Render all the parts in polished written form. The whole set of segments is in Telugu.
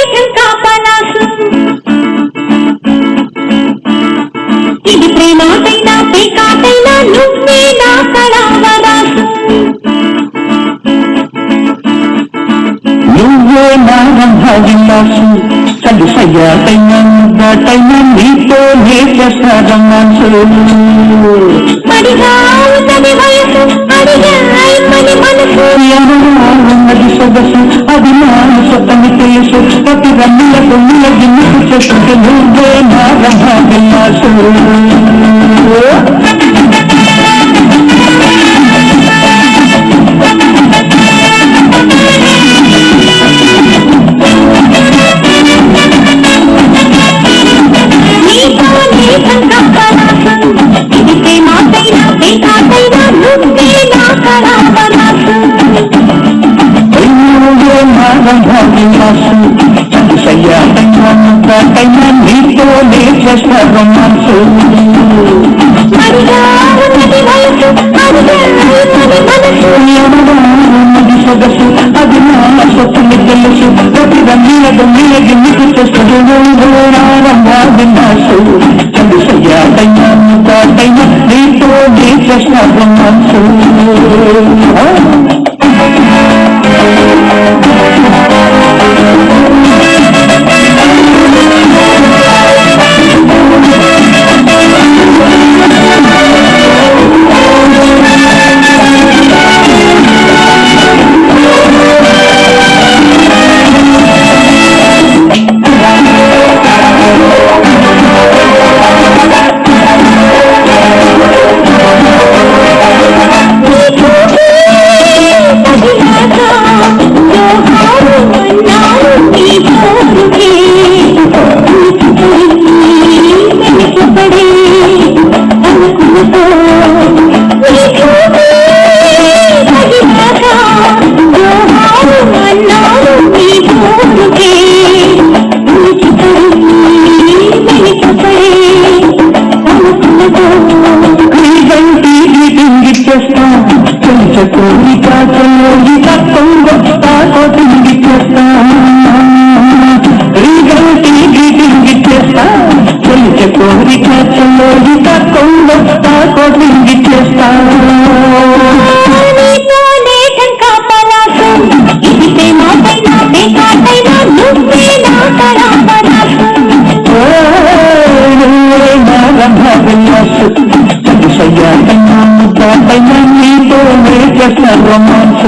మేఘం కాపలాసు ఇది ప్రేమాటైనా పేకాటైనా నువ్వే నా కళావరాసు నువ్వే నా రంభావిలాసు కలిసయ్యాటైనా ముద్దాటైనా నీతోనే చేస్తా రొమాన్సు మడిగా ఉన్నది వయసు అడిగాయి మని మనసు ఉన్నది సొగసు అది నా సొత్తని తెలుసు ప్రతి రమ్ముల కొమ్ముల గిన్నెకు చేస్తుంటే నువ్వే నా రంభావిలాసు సయ్యాటైనా నీతోనే చేస్తా రొమాన్సు ఉన్నది సొగసు అది నా సొత్తుని తెలుసు ప్రతి రమ్మిల దొమ్మిల గిన్నెకు చేస్తుంది విన్నాసు కలిసయ్యాటైనా ముద్దాటైనా నీతోనే చేస్తా రొమాన్సు సయ్యాటైనా ముద్దాటైనా నీతోనే చేస్తా రొమాన్సు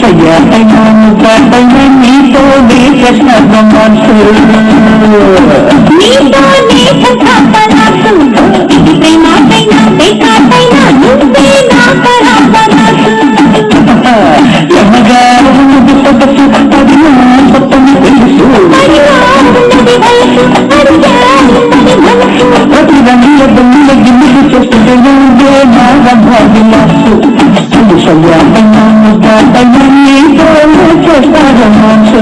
సయ్యాటైనా ముద్దాటైనా నీతోనే చేస్తా రొమాన్సు ఉన్నది సొగసు అది నా సొత్తని తెలుసు ప్రతి రమ్మిల దొమ్మిల గిన్నెకు చేస్తుంటే నువ్వే నా రంభావిలాసు సయ్యాటైనా ముద్దాటైనా నీతోనే చేస్తా రొమాన్సు